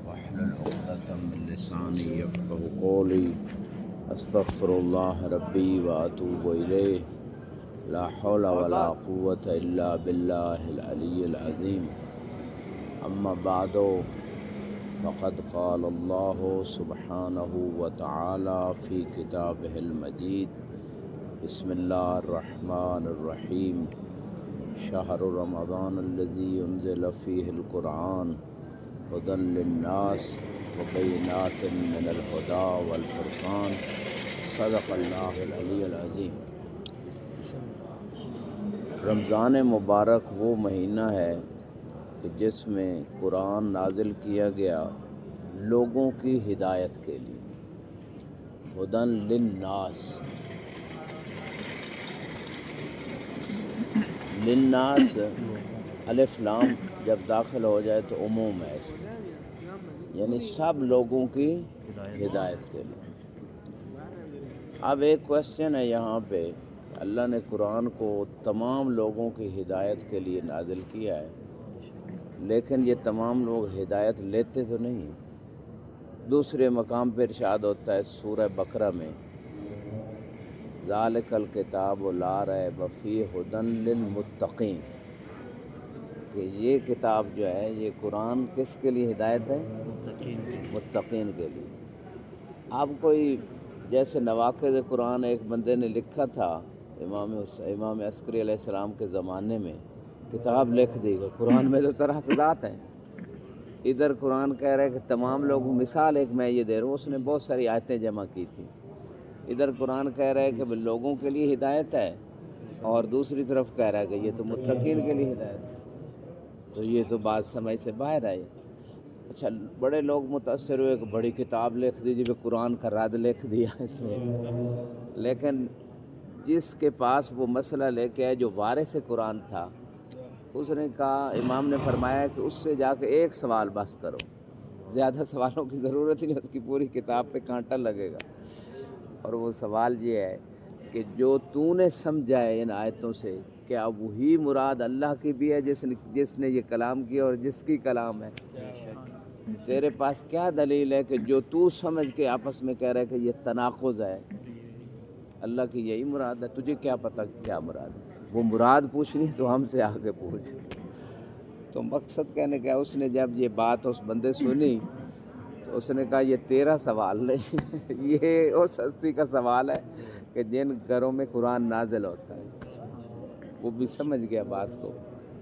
واحلل عقدة من لساني يفقهوا قولي استغفر الله ربي وأتوب إليه لا حول ولا قوة إلا بالله العلي العظيم أما بعد فقد قال الله سبحانه وتعالى في كتابه المجيد بسم الله الرحمن الرحيم شهر رمضان الذي ينزل فيه القرآن هدى للناس وبينات من الهدى والفرقان صدق اللہ العلی العظیم۔ رمضان مبارک وہ مہینہ ہے کہ جس میں قرآن نازل کیا گیا لوگوں کی ہدایت کے لیے، ہدی للناس۔ للناس الف لام جب داخل ہو جائے تو عموم ہے اس میں، یعنی سب لوگوں کی ہدایت کے لیے۔ اب ایک کوشچن ہے یہاں پہ، اللہ نے قرآن کو تمام لوگوں کی ہدایت کے لیے نازل کیا ہے، لیکن یہ تمام لوگ ہدایت لیتے تو نہیں۔ دوسرے مقام پہ ارشاد ہوتا ہے سورہ بقرہ میں ذالک الکتاب لا ریب فیہ ھدی للمتقین، کہ یہ کتاب جو ہے یہ قرآن کس کے لیے ہدایت ہے؟ متقین کے لیے۔ اب کوئی جیسے نواقض قرآن ایک بندے نے لکھا تھا امام عسکری علیہ السلام کے زمانے میں، کتاب لکھ دی کہ قرآن میں تو تراکزات ہیں، ادھر قرآن کہہ رہا ہے کہ تمام لوگوں، مثال ایک میں یہ دے رہا ہوں، اس نے بہت ساری آیتیں جمع کی تھیں، ادھر قرآن کہہ رہا ہے کہ لوگوں کے لیے ہدایت ہے اور دوسری طرف کہہ رہا ہے کہ یہ تو متقین کے لیے ہدایت ہے، تو یہ تو بات سمجھ سے باہر آئی۔ اچھا، بڑے لوگ متاثر ہوئے کہ بڑی کتاب لکھ دی، جب قرآن کا رد لکھ دیا اس نے، لیکن جس کے پاس وہ مسئلہ لے کے آئے جو وارث قرآن تھا، اس نے کہا، امام نے فرمایا کہ اس سے جا کے ایک سوال بس کرو، زیادہ سوالوں کی ضرورت نہیں، اس کی پوری کتاب پہ کانٹا لگے گا۔ اور وہ سوال یہ ہے کہ جو تو نے سمجھا ہے ان آیتوں سے، کیا وہی مراد اللہ کی بھی ہے جس نے یہ کلام کیا اور جس کی کلام ہے؟ تیرے پاس کیا دلیل ہے کہ جو تو سمجھ کے آپس میں کہہ رہے کہ یہ تناقض ہے، اللہ کی یہی مراد ہے؟ تجھے کیا پتہ کیا مراد ہے؟ وہ مراد پوچھنی تو ہم سے آگے پوچھ۔ تو مقصد کہنے کا، اس نے جب یہ بات اس بندے سنی تو اس نے کہا یہ تیرا سوال نہیں، یہ اس ہستی کا سوال ہے کہ جن گھروں میں قرآن نازل ہوتا ہے۔ وہ بھی سمجھ گیا بات کو،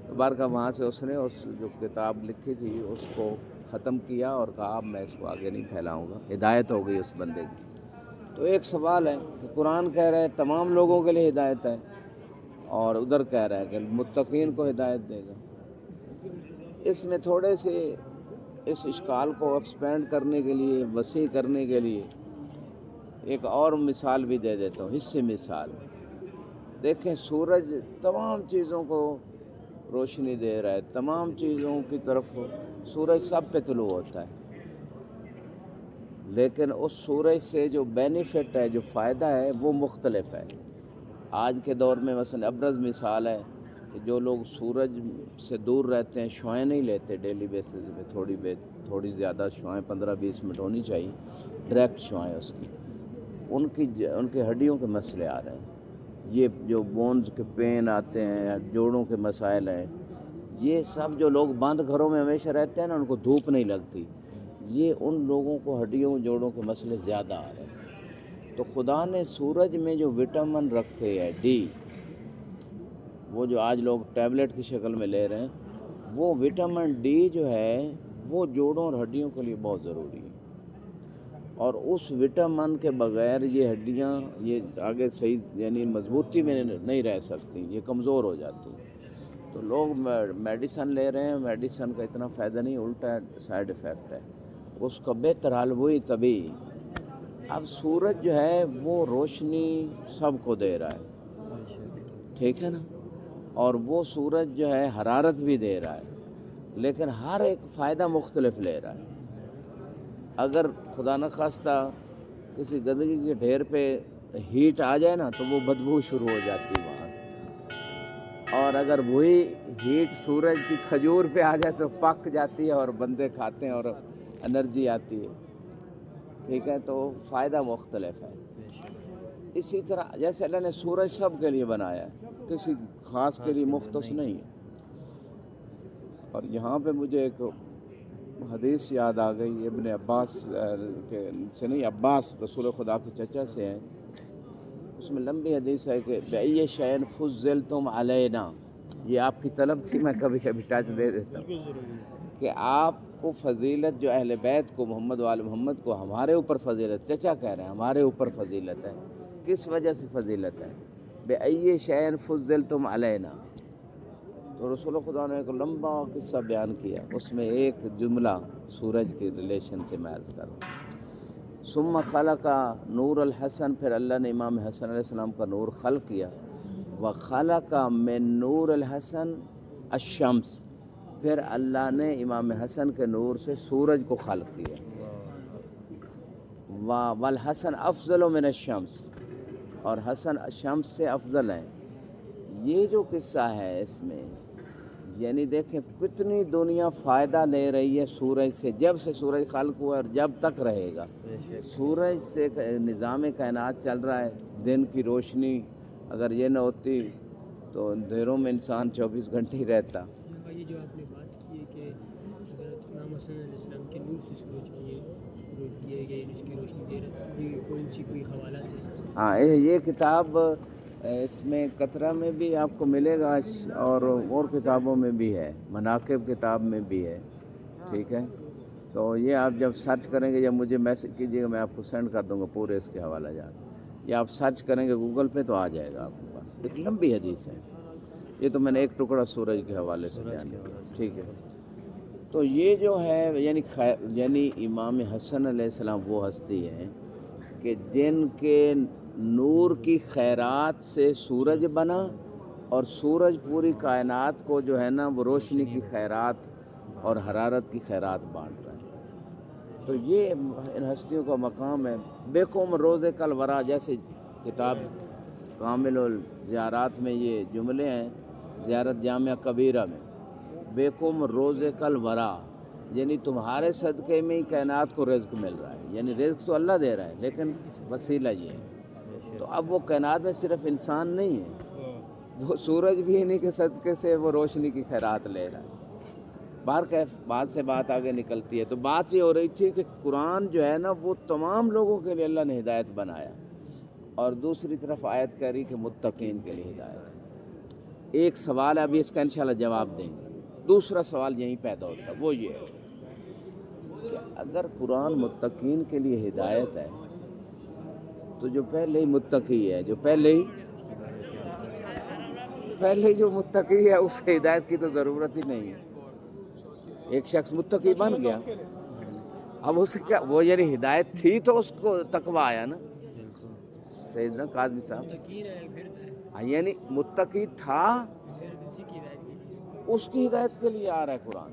تو بارکہ وہاں سے اس نے اس جو کتاب لکھی تھی اس کو ختم کیا اور کہا اب میں اس کو آگے نہیں پھیلاؤں گا، ہدایت ہو گئی اس بندے کی۔ تو ایک سوال ہے کہ قرآن کہہ رہا ہے تمام لوگوں کے لیے ہدایت ہے، اور ادھر کہہ رہا ہے کہ متقین کو ہدایت دے گا۔ اس میں تھوڑے سے اس اشکال کو ایکسپینڈ کرنے کے لیے، وسیع کرنے کے لیے ایک اور مثال بھی دے دیتا ہوں، حصے مثال۔ دیکھیں، سورج تمام چیزوں کو روشنی دے رہا ہے، تمام چیزوں کی طرف سورج سب پہ طلوع ہوتا ہے، لیکن اس سورج سے جو بینیفٹ ہے، جو فائدہ ہے، وہ مختلف ہے۔ آج کے دور میں مثلا ابرز مثال ہے کہ جو لوگ سورج سے دور رہتے ہیں، شعاعیں نہیں لیتے ڈیلی بیسس پہ، تھوڑی زیادہ شعاعیں 15-20 منٹ ہونی چاہیے، ڈائریکٹ شعاعیں اس کی، ان کی ہڈیوں کے مسئلے آ رہے ہیں، یہ جو بونز کے پین آتے ہیں، جوڑوں کے مسائل ہیں، یہ سب جو لوگ بند گھروں میں ہمیشہ رہتے ہیں نا، ان کو دھوپ نہیں لگتی، یہ ان لوگوں کو ہڈیوں جوڑوں کے مسئلے زیادہ آ رہے ہیں۔ تو خدا نے سورج میں جو وٹامن رکھے ہے ڈی، وہ جو آج لوگ ٹیبلٹ کی شکل میں لے رہے ہیں، وہ وٹامن ڈی جو ہے وہ جوڑوں اور ہڈیوں کے لیے بہت ضروری ہے، اور اس وٹامن کے بغیر یہ ہڈیاں یہ آگے صحیح یعنی مضبوطی میں نہیں رہ سکتی، یہ کمزور ہو جاتی ہیں۔ تو لوگ میڈیسن لے رہے ہیں، میڈیسن کا اتنا فائدہ نہیں، الٹا سائیڈ ایفیکٹ ہے، اس کا بہتر حل وہی طبی۔ اب سورج جو ہے وہ روشنی سب کو دے رہا ہے، ٹھیک ہے نا، اور وہ سورج جو ہے حرارت بھی دے رہا ہے، لیکن ہر ایک فائدہ مختلف لے رہا ہے۔ اگر خدا نخواستہ کسی گندگی کے ڈھیر پہ ہیٹ آ جائے نا تو وہ بدبو شروع ہو جاتی ہے وہاں سے، اور اگر وہی ہیٹ سورج کی کھجور پہ آ جائے تو پک جاتی ہے اور بندے کھاتے ہیں اور انرجی آتی ہے، ٹھیک ہے، تو فائدہ مختلف ہے۔ اسی طرح جیسے اللہ نے سورج سب کے لیے بنایا ہے، کسی خاص کے لیے مختص نہیں ہے۔ اور یہاں پہ مجھے ایک حدیث یاد آ گئی ابن عباس سے نہیں، عباس رسول خدا کے چچا سے ہیں، اس میں لمبی حدیث ہے کہ بأي شيء فضلتم علينا، یہ آپ کی طلب تھی، میں کبھی کبھی ٹچ دے دیتا ہوں کہ آپ کو فضیلت جو اہل بیت کو، محمد وآل محمد کو ہمارے اوپر فضیلت، چچا کہہ رہے ہیں ہمارے اوپر فضیلت ہے، کس وجہ سے فضیلت ہے؟ بأي شيء فضلتم علينا، تو رسول خدا نے ایک لمبا قصہ بیان کیا، اس میں ایک جملہ سورج کے ریلیشن سے میں عرض کر رہا ہوں۔ ثم خلق نور الحسن، پھر اللہ نے امام حسن علیہ السلام کا نور خلق کیا، وخلق من نور الحسن الشمس، پھر اللہ نے امام حسن کے نور سے سورج کو خلق کیا، والحسن افضل من الشمس، اور حسن شمس سے افضل ہے۔ یہ جو قصہ ہے اس میں یعنی دیکھیں کتنی دنیا فائدہ لے رہی ہے سورج سے، جب سے سورج خلق ہوا اور جب تک رہے گا، سورج سے نظام کائنات چل رہا ہے۔ دن کی روشنی اگر یہ نہ ہوتی تو اندھیروں میں انسان 24 گھنٹے ہی رہتا۔ یہ جو آپ نے بات کی ہے کہ حضرت امام حسن علیہ السلام کے نور سے سورج کیے گئے، اس کی روشنی دے رہا ہے، یہ کون سی کوئی حوالات ہے؟ ہاں، یہ کتاب اس میں قطرہ میں بھی آپ کو ملے گا اور کتابوں میں بھی ہے، مناقب کتاب میں بھی ہے، ٹھیک ہے۔ تو یہ آپ جب سرچ کریں گے یا مجھے میسج کیجیے گا، میں آپ کو سینڈ کر دوں گا پورے اس کے حوالہ جات، یا آپ سرچ کریں گے گوگل پہ تو آ جائے گا آپ کے پاس، ایک لمبی حدیث ہے، یہ تو میں نے ایک ٹکڑا سورج کے حوالے سے بیان کیا، ٹھیک ہے۔ تو یہ جو ہے یعنی امام حسن علیہ السلام وہ ہستی ہے کہ جن کے نور کی خیرات سے سورج بنا، اور سورج پوری کائنات کو جو ہے نا وہ روشنی کی خیرات اور حرارت کی خیرات بانٹ رہا ہے۔ تو یہ ان ہستیوں کا مقام ہے۔ بیکم روز کل ورا، جیسے کتاب کامل الزیارات میں یہ جملے ہیں، زیارت جامعہ کبیرہ میں، بیکم روز کل ورا، یعنی تمہارے صدقے میں ہی کائنات کو رزق مل رہا ہے، یعنی رزق تو اللہ دے رہا ہے لیکن وسیلہ یہ ہے۔ تو اب وہ کائنات میں صرف انسان نہیں ہے، وہ سورج بھی انہی کے صدقے سے وہ روشنی کی خیرات لے رہا ہے۔ بہرکیف بات سے بات آگے نکلتی ہے، تو بات یہ ہو رہی تھی کہ قرآن جو ہے نا وہ تمام لوگوں کے لیے اللہ نے ہدایت بنایا، اور دوسری طرف آیت کہہ رہی کہ متقین کے لیے ہدایت ہے۔ ایک سوال ہے، ابھی اس کا انشاءاللہ جواب دیں گے۔ دوسرا سوال یہیں پیدا ہوتا ہے، وہ یہ ہے کہ اگر قرآن متقین کے لیے ہدایت ہے تو جو پہلے ہی متقی ہے، جو پہلے ہی جو متقی ہے اسے ہدایت کی تو ضرورت ہی نہیں ہے۔ ایک شخص متقی بن گیا، اب اسے کیا، وہ یعنی ہدایت تھی تو اس کو تقویٰ آیا نا، سیدنا کاظمی صاحب، یعنی متقی تھا، اس کی ہدایت کے لیے آ رہا ہے قرآن،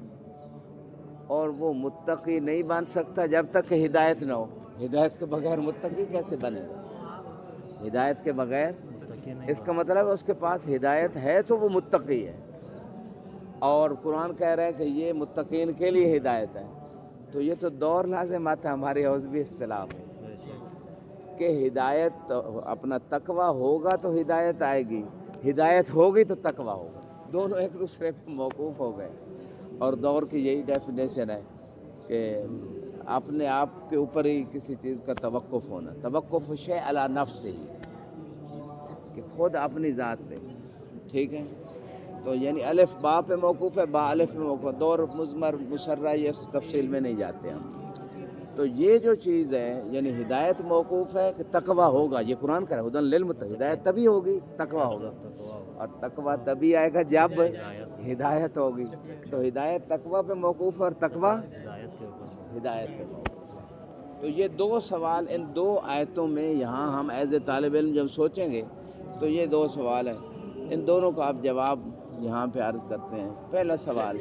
اور وہ متقی نہیں بن سکتا جب تک کہ ہدایت نہ ہو۔ ہدایت کے بغیر متقی کیسے بنے گا؟ ہدایت کے بغیر، اس کا مطلب ہے اس کے پاس ہدایت ہے تو وہ متقی ہے، اور قرآن کہہ رہا ہے کہ یہ متقین کے لیے ہدایت ہے، تو یہ تو دور لازم آتا ہے، ہماری عذبی اصطلاح میں کہ ہدایت اپنا تقویٰ ہوگا تو ہدایت آئے گی، ہدایت ہوگی تو تقویٰ ہوگا، دونوں ایک دوسرے پہ موقوف ہو گئے۔ اور دور کی یہی ڈیفینیشن ہے کہ اپنے آپ کے اوپر ہی کسی چیز کا توقف ہونا، توقف شیء علی نفس ہی، کہ خود اپنی ذات پہ، ٹھیک ہے۔ تو یعنی الف با پہ موقوف ہے، با الف میں موقوف ہے، دور مضمر مسرہ، یہ اس تفصیل میں نہیں جاتے ہم۔ تو یہ جو چیز ہے یعنی ہدایت موقوف ہے کہ تقویٰ ہوگا، یہ قرآن کا ہے، ہدی للمتقین، ہدایت تبھی ہوگی تقویٰ ہوگا، اور تقویٰ تبھی آئے گا جب ہدایت ہوگی۔ تو ہدایت تقویٰ پہ موقوف ہے اور تقویٰ ہدایت پہ موقوف ہے۔ تو یہ دو سوال ان دو آیتوں میں یہاں ہم ایز اے طالب علم جب سوچیں گے تو یہ دو سوال ہیں، ان دونوں کا آپ جواب یہاں پہ عرض کرتے ہیں۔ پہلا سوال،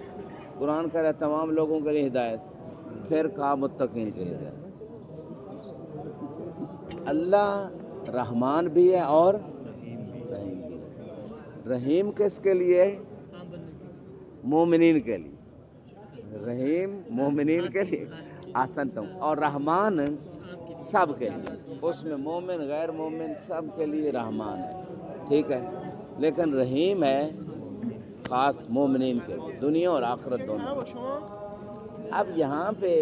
قرآن کہہ رہا ہے تمام لوگوں کے لیے ہدایت، پھر کہا متقین کے لیے ہدایت۔ اللہ رحمان بھی ہے اور رحیم بھی ہے، رحیم کس کے لیے ہے؟ عام بندے کے مومنین کے لیے، رحیم مومنین کے لیے، احسنتم، اور رحمان سب کے لیے، اس میں مومن غیر مومن سب کے لیے رحمان ہے، ٹھیک ہے، لیکن رحیم ہے خاص مومنین کے لیے، دنیا اور آخرت دونوں۔ اب یہاں پہ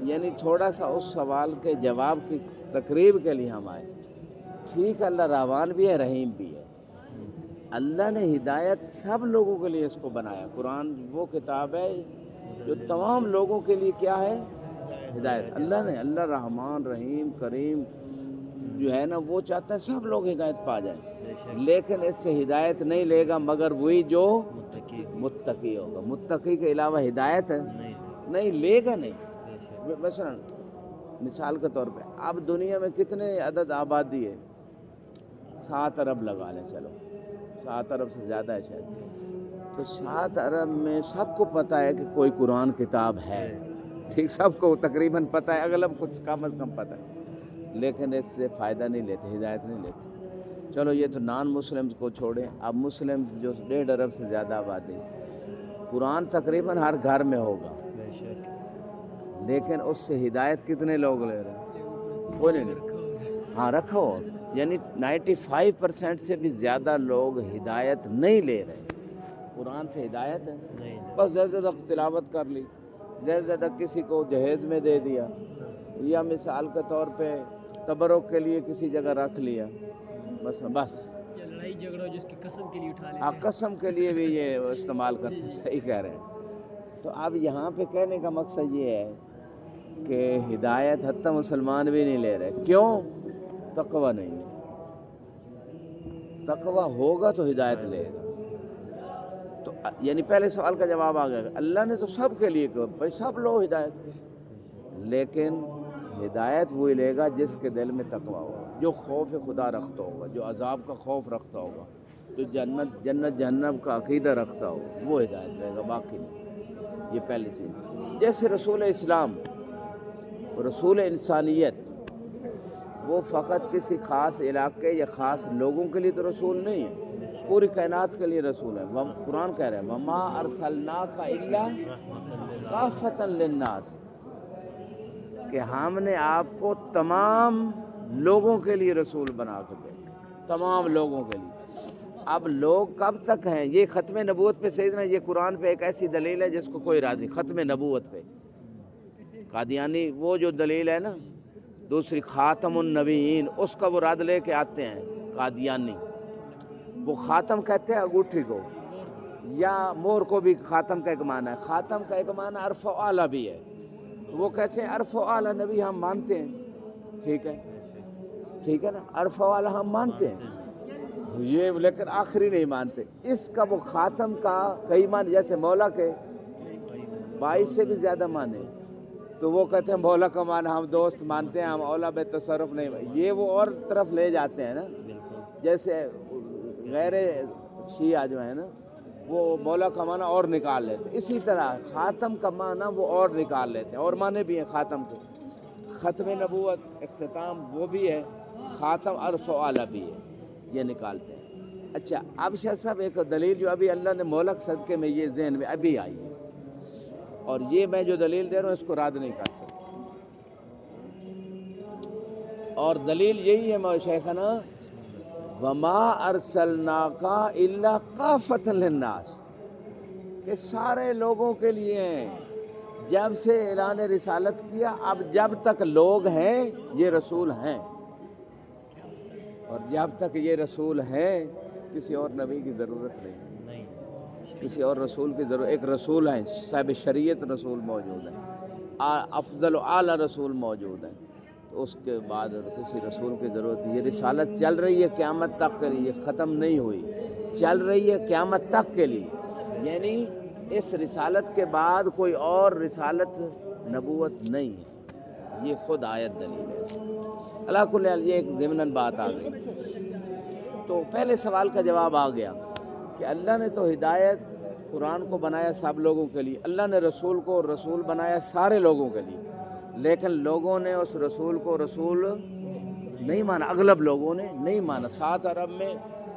یعنی تھوڑا سا اس سوال کے جواب کی تقریب کے لیے ہم آئے، ٹھیک ہے، اللہ رحمان بھی ہے، رحیم بھی ہے، اللہ نے ہدایت سب لوگوں کے لیے اس کو بنایا۔ قرآن وہ کتاب ہے جو تمام لوگوں کے لیے کیا ہے؟ ہدایت۔ اللہ نے، اللہ رحمان رحیم کریم جو ہے نا، وہ چاہتا ہے سب لوگ ہدایت پا جائیں، لیکن اس سے ہدایت نہیں لے گا مگر وہی جو متقی ہوگا۔ متقی کے علاوہ ہدایت نہیں لے گا، نہیں۔ مثلا مثال کے طور پہ اب دنیا میں کتنے عدد آبادی ہے؟ 7 ارب لگا لیں، چلو 7 ارب سے زیادہ ہے شاید، تو 7 ارب میں سب کو پتہ ہے کہ کوئی قرآن کتاب ہے، ٹھیک، سب کو تقریباً پتہ ہے، اغلب کچھ کم از کم پتہ ہے، لیکن اس سے فائدہ نہیں لیتے، ہدایت نہیں لیتے۔ چلو یہ تو نان مسلمز کو چھوڑیں، اب مسلمز جو 1.5 ارب سے زیادہ آبادی، قرآن تقریباً ہر گھر میں ہوگا، لیکن اس سے ہدایت کتنے لوگ لے رہے ہیں؟ کوئی نہیں، ہاں رکھو، یعنی 95% سے بھی زیادہ لوگ ہدایت نہیں لے رہے، قرآن سے ہدایت ہے، بس زیادہ زیادہ تلاوت کر لی، زیادہ زیادہ کسی کو جہیز میں دے دیا، یا مثال کے طور پہ تبرک کے لیے کسی جگہ رکھ لیا، بس یا لڑائی جھگڑا جس کی قسم کے لیے اٹھا لیتے ہیں، قسم کے لیے بھی یہ استعمال کرتے ہیں، صحیح کہہ رہے ہیں۔ تو اب یہاں پہ کہنے کا مقصد یہ ہے کہ ہدایت حتی مسلمان بھی نہیں لے رہے، کیوں؟ تقوی نہیں، تقوی ہوگا تو ہدایت لے گا۔ تو یعنی پہلے سوال کا جواب آ گیا، اللہ نے تو سب کے لیے کہا بھائی سب لو ہدایت، لیکن ہدایت وہی لے گا جس کے دل میں تقوی ہوگا، جو خوف خدا رکھتا ہوگا، جو عذاب کا خوف رکھتا ہوگا، جو جنت جہنم کا عقیدہ رکھتا ہوگا، وہ ہدایت لے گا، باقی نہیں۔ یہ پہلی چیز۔ جیسے رسول اسلام، رسول انسانیت، وہ فقط کسی خاص علاقے یا خاص لوگوں کے لیے تو رسول نہیں ہے، پوری کائنات کے لیے رسول ہے۔ قرآن کہہ رہے ہیں وَمَا أَرْسَلْنَاكَ إِلَّا كَافَّةً لِلنَّاسِ، کہ ہم نے آپ کو تمام لوگوں کے لیے رسول بنا کے بھیجا، تمام لوگوں کے لیے۔ اب لوگ کب تک ہیں؟ یہ ختم نبوت پہ سیدنا، یہ قرآن پہ ایک ایسی دلیل ہے جس کو کوئی راضی، ختم نبوت پہ قادیانی وہ جو دلیل ہے نا دوسری خاتم النبیین، اس کا وہ رد لے کے آتے ہیں قادیانی، وہ خاتم کہتے ہیں انگوٹھی کو، یا مور کو بھی خاتم کا ایک معنی ہے، خاتم کا ایک معنی عرف و اعلیٰ بھی ہے، وہ کہتے ہیں عرف و اعلیٰ نبی ہم مانتے ہیں، ٹھیک ہے نا، عرف و اعلیٰ ہم مانتے ہیں یہ، لیکن آخری نہیں مانتے۔ اس کا وہ خاتم کا کئی معنی، جیسے مولا کے 22 سے بھی زیادہ معنی، تو وہ کہتے ہیں مولا کا معنی ہم دوست مانتے ہیں، ہم اولا بے تصرف نہیں، یہ وہ اور طرف لے جاتے ہیں نا، جیسے غیر شیعہ جو ہے نا وہ مولا کا معنی اور نکال لیتے ہیں، اسی طرح خاتم کا معنی وہ اور نکال لیتے ہیں، اور معنی بھی ہیں خاتم کے، ختم نبوت، اختتام وہ بھی ہے، خاتم عرف و اعلیٰ بھی ہے، یہ نکالتے ہیں۔ اچھا اب شاہ صاحب ایک دلیل جو ابھی اللہ نے مولک صدقے میں یہ ذہن میں ابھی آئی ہے، اور یہ میں جو دلیل دے رہا ہوں اس کو رد نہیں کر سکتا، اور دلیل یہی ہے شیخنا وَمَا أَرْسَلْنَاكَ إِلَّا كَافَّةً لِلنَّاسِ، کہ سارے لوگوں کے لیے ہیں، جب سے اعلان رسالت کیا اب جب تک لوگ ہیں یہ رسول ہیں، اور جب تک یہ رسول ہیں کسی اور نبی کی ضرورت نہیں، کسی اور رسول کی ضرورت، ایک رسول ہے صاحب شریعت رسول موجود ہے، افضل و اعلیٰ رسول موجود ہے، تو اس کے بعد کسی رسول کی ضرورت نہیں۔ یہ رسالت چل رہی ہے قیامت تک کے لیے، یہ ختم نہیں ہوئی، چل رہی ہے قیامت تک کے لیے، یعنی اس رسالت کے بعد کوئی اور رسالت نبوت نہیں ہے، یہ خود آیت دلیل ہے۔ اللہ کل حال یہ ایک ضمناً بات آ گئی، تو پہلے سوال کا جواب آ گیا کہ اللہ نے تو ہدایت قرآن کو بنایا سب لوگوں کے لیے، اللہ نے رسول کو رسول بنایا سارے لوگوں کے لیے، لیکن لوگوں نے اس رسول کو رسول نہیں مانا، اغلب لوگوں نے نہیں مانا۔ 7 ارب میں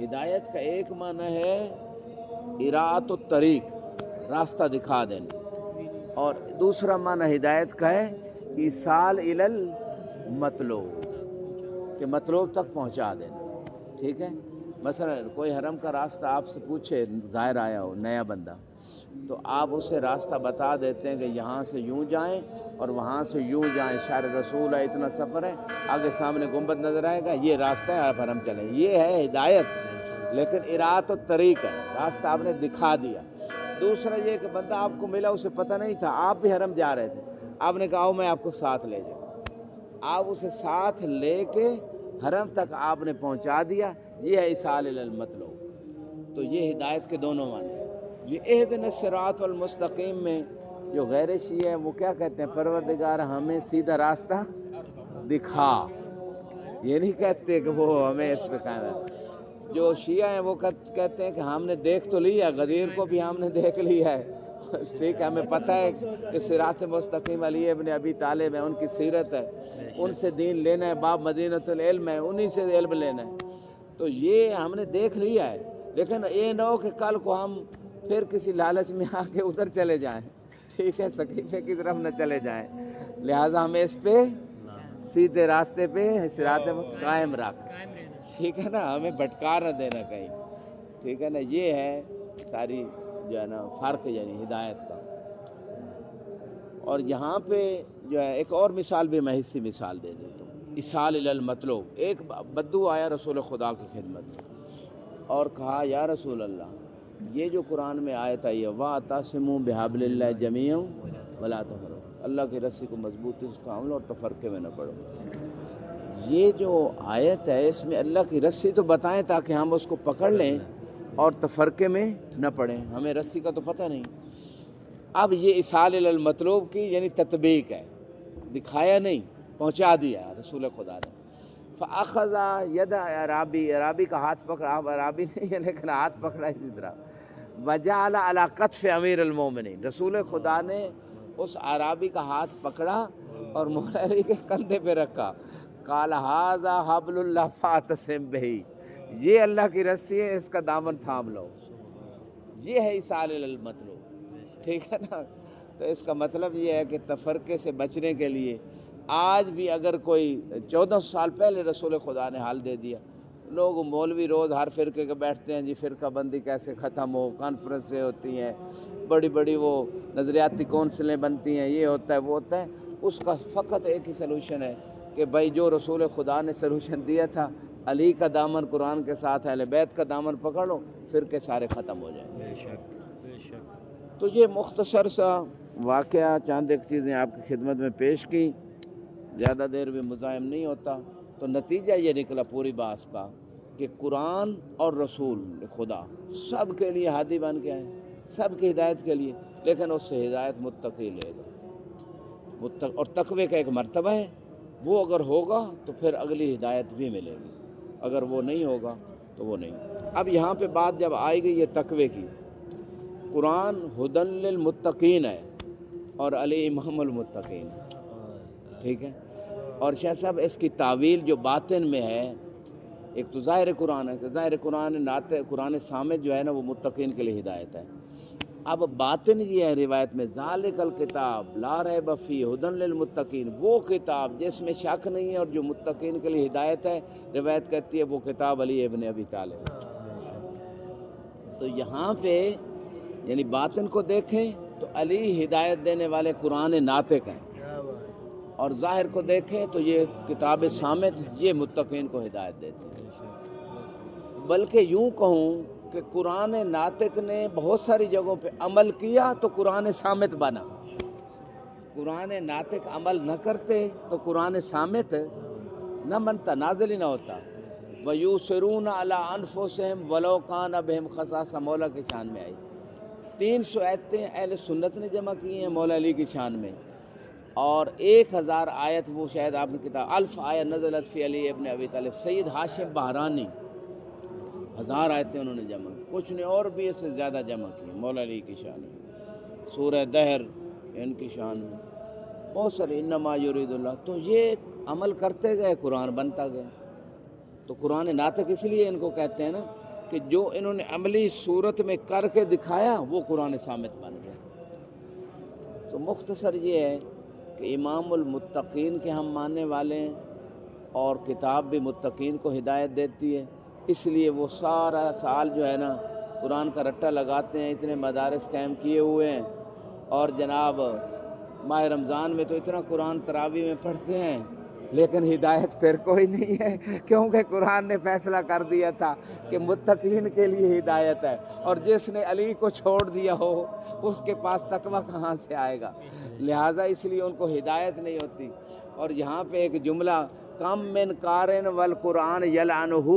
ہدایت کا ایک معنی ہے اراۃ الطریق، راستہ دکھا دینا، اور دوسرا معنی ہدایت کا ہے ایصال الی المطلوب، کہ مطلوب تک پہنچا دینا. ٹھیک ہے، مثلا کوئی حرم کا راستہ آپ سے پوچھے، ظاہر آیا ہو نیا بندہ، تو آپ اسے راستہ بتا دیتے ہیں کہ یہاں سے یوں جائیں اور وہاں سے یوں جائیں، شہر رسول ہے، اتنا سفر ہے، آگے سامنے گنبد نظر آئے گا، یہ راستہ ہے، آپ حرم چلیں. یہ ہے ہدایت، لیکن اراۃ الطریق ہے، راستہ آپ نے دکھا دیا. دوسرا یہ کہ بندہ آپ کو ملا، اسے پتہ نہیں تھا، آپ بھی حرم جا رہے تھے، آپ نے کہا میں آپ کو ساتھ لے جاؤں، آپ اسے ساتھ لے کے حرم تک آپ نے پہنچا دیا. یہ ہے ایصال الی المطلوب. تو یہ ہدایت کے دونوں معنی ہیں. یہ اہدنا الصراط المستقیم میں جو غیر شیعہ ہیں وہ کیا کہتے ہیں؟ پروردگار ہمیں سیدھا راستہ دکھا. یہ نہیں کہتے کہ وہ ہمیں اس پہ قائم ہے. جو شیعہ ہیں وہ کہتے ہیں کہ ہم نے دیکھ تو لیا، غدیر کو بھی ہم نے دیکھ لیا ہے، ٹھیک ہے، ہمیں پتہ ہے کہ صراط مستقیم علی ابن ابی طالب ہے، ان کی سیرت ہے، ان سے دین لینا ہے، باب مدینۃ العلم ہے، انہی سے علم لینا ہے. تو یہ ہم نے دیکھ لیا ہے، لیکن یہ نہ ہو کہ کل کو ہم پھر کسی لالچ میں آ کے ادھر چلے جائیں، ٹھیک ہے، سقیفے کی طرف نہ چلے جائیں. لہٰذا ہمیں اس پہ سیدھے راستے پہ صراط قائم رکھ، ٹھیک ہے نا، ہمیں بھٹکا نہ دینا کہیں، ٹھیک ہے نا. یہ ہے ساری جو ہے نا فرق یعنی ہدایت کا. اور یہاں پہ جو ہے ایک اور مثال بھی میں حصی مثال دے دیتا ہوں. ایصال الی المطلوب. ایک بدو آیا رسول خدا کی خدمت میں اور کہا یا رسول اللہ، یہ جو قرآن میں آیت آئی ہے وَاعْتَصِمُوا بِحَبْلِ اللَّهِ جَمِيعًا وَلَا تَفَرَّقُوا، اللہ کی رسی کو مضبوطی سے تھام لو اور تفرقے میں نہ پڑو. یہ جو آیت ہے اس میں اللہ کی رسی تو بتائیں تاکہ ہم اس کو پکڑ لیں اور تفرقے میں نہ پڑیں. ہمیں رسی کا تو پتہ نہیں. اب یہ ایصال الی المطلوب کی یعنی تطبیق ہے، دکھایا نہیں، پہنچا دیا رسول خدا نے. فاخذ ید عرابی، عرابی کا ہاتھ پکڑا، آپ عرابی نہیں ہے لیکن ہاتھ پکڑا اسی طرح. وجعل علی کتف امیر المومنین، رسول خدا نے اس عرابی کا ہاتھ پکڑا اور مولا علی کے کندھے پہ رکھا. قال ھذا حبل اللہ فاعتصم بہ، یہ اللہ کی رسی ہے، اس کا دامن تھام لو. یہ ہے ایصال الی المطلوب، ٹھیک ہے نا. تو اس کا مطلب یہ ہے کہ تفرقے سے بچنے کے لیے آج بھی اگر کوئی 1400 سال پہلے رسول خدا نے حال دے دیا، لوگ مولوی روز ہر فرقے کے بیٹھتے ہیں، جی فرقہ بندی کیسے ختم ہو، کانفرنسیں ہوتی ہیں، بڑی بڑی وہ نظریاتی کونسلیں بنتی ہیں، یہ ہوتا ہے وہ ہوتا ہے. اس کا فقط ایک ہی سلوشن ہے کہ بھائی جو رسول خدا نے سلوشن دیا تھا، علی کا دامن قرآن کے ساتھ اہل بیت کا دامن پکڑ لو، فرقے سارے ختم ہو جائیں. بے شک بے شک. تو یہ مختصر سا واقعہ چاند ایک چیزیں آپ کی خدمت میں پیش کی، زیادہ دیر بھی مزاحم نہیں ہوتا. تو نتیجہ یہ نکلا پوری بات کا کہ قرآن اور رسول خدا سب کے لیے ہادی بن کے آئے، سب کی ہدایت کے لیے، لیکن اس سے ہدایت متقی لے گا. اور تقوی کا ایک مرتبہ ہے، وہ اگر ہوگا تو پھر اگلی ہدایت بھی ملے گی، اگر وہ نہیں ہوگا تو وہ نہیں. اب یہاں پہ بات جب آئے گی یہ تقوی کی، قرآن ھدی للمتقین ہے اور علی امام المتقین، ٹھیک ہے. اور شاہ صاحب اس کی تعویل جو باطن میں ہے، ایک تو ظاہر قرآن ہے کہ ظاہر قرآن صامت جو ہے نا وہ متقین کے لیے ہدایت ہے. اب باطن یہ ہے روایت میں ذالک الکتاب لا ریب فیہ ھدی للمتقین، وہ کتاب جس میں شک نہیں ہے اور جو متقین کے لیے ہدایت ہے، روایت کہتی ہے وہ کتاب علی ابن ابی طالب. تو یہاں پہ یعنی باطن کو دیکھیں تو علی ہدایت دینے والے قرآن ناطق ہیں، اور ظاہر کو دیکھیں تو یہ کتاب صامت یہ متقین کو ہدایت دیتی ہے. بلکہ یوں کہوں کہ قرآن ناطق نے بہت ساری جگہوں پہ عمل کیا تو قرآن صامت بنا. قرآن ناطق عمل نہ کرتے تو قرآن صامت نہ بنتا، نازل ہی نہ ہوتا. وَيُؤْثِرُونَ عَلَىٰ أَنفُسِهِمْ وَلَوْ كَانَ بِهِمْ خَصَاصَةٌ، مولا کی شان میں آئی. 300 آیتیں اہل سنت نے جمع کی ہیں مولا علی کی شان میں، اور 1000 آیت وہ شاید آپ کی کتاب 1000 آیت نزلت فی علی ابن ابی طالب. سید ہاشم بہرانی 1000 آیتیں انہوں نے جمع کی، کچھ نے اور بھی اس سے زیادہ جمع کی مولا علی کی شان میں. سورہ دہر ان کی شان میں بہت سارے، انما یرید اللہ. تو یہ عمل کرتے گئے، قرآن بنتا گیا. تو قرآن ناطق اس لیے ان کو کہتے ہیں نا کہ جو انہوں نے عملی صورت میں کر کے دکھایا وہ قرآن صامت بن گیا۔ تو مختصر یہ ہے کہ امام المتقین کے ہم ماننے والے ہیں، اور کتاب بھی متقین کو ہدایت دیتی ہے، اس لیے وہ سارا سال جو ہے نا قرآن کا رٹا لگاتے ہیں، اتنے مدارس قائم کیے ہوئے ہیں، اور جناب ماہ رمضان میں تو اتنا قرآن تراویح میں پڑھتے ہیں، لیکن ہدایت پھر کوئی نہیں ہے، کیونکہ قرآن نے فیصلہ کر دیا تھا کہ متقین کے لیے ہدایت ہے، اور جس نے علی کو چھوڑ دیا ہو اس کے پاس تقویٰ کہاں سے آئے گا؟ لہٰذا اس لیے ان کو ہدایت نہیں ہوتی۔ اور یہاں پہ ایک جملہ، کم من قارن والقرآن یلعنہ،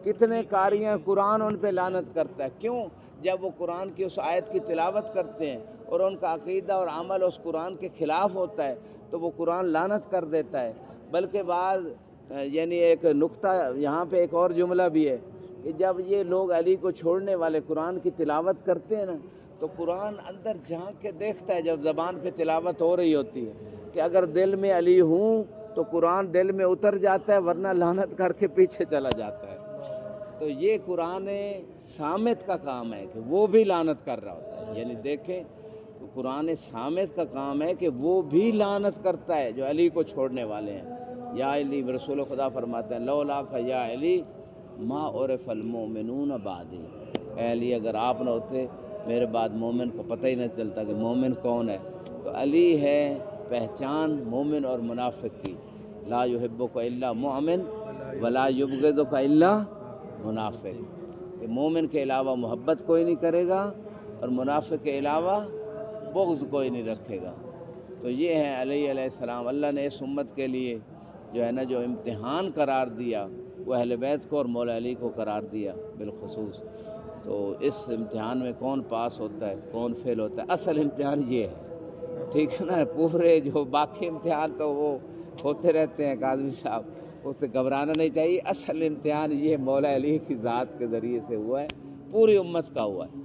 کتنے قاریاں قرآن ان پہ لعنت کرتا ہے۔ کیوں؟ جب وہ قرآن کی اس آیت کی تلاوت کرتے ہیں اور ان کا عقیدہ اور عمل اس قرآن کے خلاف ہوتا ہے تو وہ قرآن لعنت کر دیتا ہے۔ بلکہ بعض یعنی ایک نقطہ یہاں پہ ایک اور جملہ بھی ہے کہ جب یہ لوگ علی کو چھوڑنے والے قرآن کی تلاوت کرتے ہیں نا تو قرآن اندر جھانک کے دیکھتا ہے جب زبان پہ تلاوت ہو رہی ہوتی ہے کہ اگر دل میں علی ہوں تو قرآن دل میں اتر جاتا ہے، ورنہ لعنت کر کے پیچھے چلا جاتا ہے۔ تو یہ قرآن صامت کا کام ہے کہ وہ بھی لعنت کر رہا ہوتا ہے، یعنی دیکھیں قرآن صامت کا کام ہے کہ وہ بھی لعنت کرتا ہے جو علی کو چھوڑنے والے ہیں۔ یا علی، رسول خدا فرماتے ہیں لولا کا یا علی ما عرف المؤمنون بعدی، اے علی اگر آپ نہ ہوتے میرے بعد مومن کو پتہ ہی نہیں چلتا کہ مومن کون ہے۔ تو علی ہے پہچان مومن اور منافق کی، لا یحبک الا مؤمن ولا یبغضک الا منافق، کہ مومن کے علاوہ محبت کوئی نہیں کرے گا اور منافق کے علاوہ بغض کوئی نہیں رکھے گا۔ تو یہ ہے علی علیہ السلام۔ اللہ نے اس امت کے لیے جو ہے نا جو امتحان قرار دیا وہ اہل بیت کو اور مولا علی کو قرار دیا بالخصوص۔ تو اس امتحان میں کون پاس ہوتا ہے کون فیل ہوتا ہے، اصل امتحان یہ ہے، ٹھیک ہے نا۔ پورے جو باقی امتحان تو وہ ہوتے رہتے ہیں قاضی صاحب، اس سے گھبرانا نہیں چاہیے۔ اصل امتحان یہ مولا علی کی ذات کے ذریعے سے ہوا ہے، پوری امت کا ہوا ہے،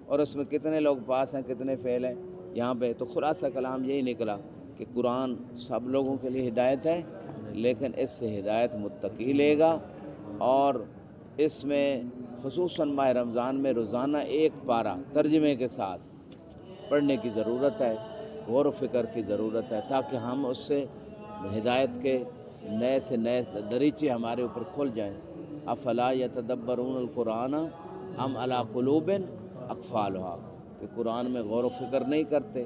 اور اس میں کتنے لوگ پاس ہیں کتنے فیل ہیں۔ یہاں پہ تو خلاصہ کلام یہی نکلا کہ قرآن سب لوگوں کے لیے ہدایت ہے، لیکن اس سے ہدایت متقی لے گا، اور اس میں خصوصاً ماہ رمضان میں روزانہ ایک پارہ ترجمے کے ساتھ پڑھنے کی ضرورت ہے، غور و فکر کی ضرورت ہے، تاکہ ہم اس سے ہدایت کے نئے سے نئے دریچے ہمارے اوپر کھل جائیں۔ افلا یتدبرون القرآن ام علی قلوب اقفالها، کہ قرآن میں غور و فکر نہیں کرتے،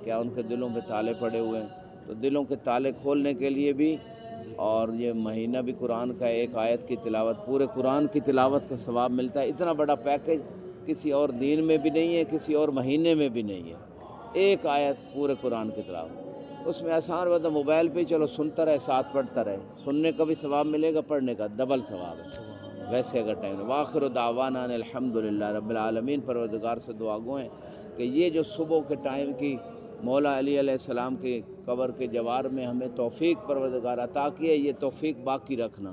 کیا ان کے دلوں پہ تالے پڑے ہوئے ہیں؟ تو دلوں کے تالے کھولنے کے لیے بھی، اور یہ مہینہ بھی قرآن کا ایک آیت کی تلاوت، پورے قرآن کی تلاوت کا ثواب ملتا ہے۔ اتنا بڑا پیکج کسی اور دین میں بھی نہیں ہے، کسی اور مہینے میں بھی نہیں ہے، ایک آیت پورے قرآن کی تلاوت۔ اس میں آسان بات ہے، موبائل پہ چلو سنتا رہے ساتھ پڑھتا رہے، سننے کا بھی ثواب ملے گا، پڑھنے کا ڈبل ثواب ہے ویسے اگر ٹائم۔ وآخر دعوانا ان الحمدللہ رب العالمین، پروردگار سے دعا گو ہیں کہ یہ جو صبح کے ٹائم کی مولا علی علیہ السلام کے قبر کے جوار میں ہمیں توفیق پروردگار عطا کی ہے، یہ توفیق باقی رکھنا،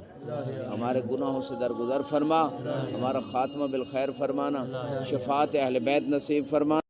ہمارے گناہوں سے درگزر فرما، ہمارا خاتمہ بالخیر فرمانا، شفاعت اہل بیت نصیب فرما۔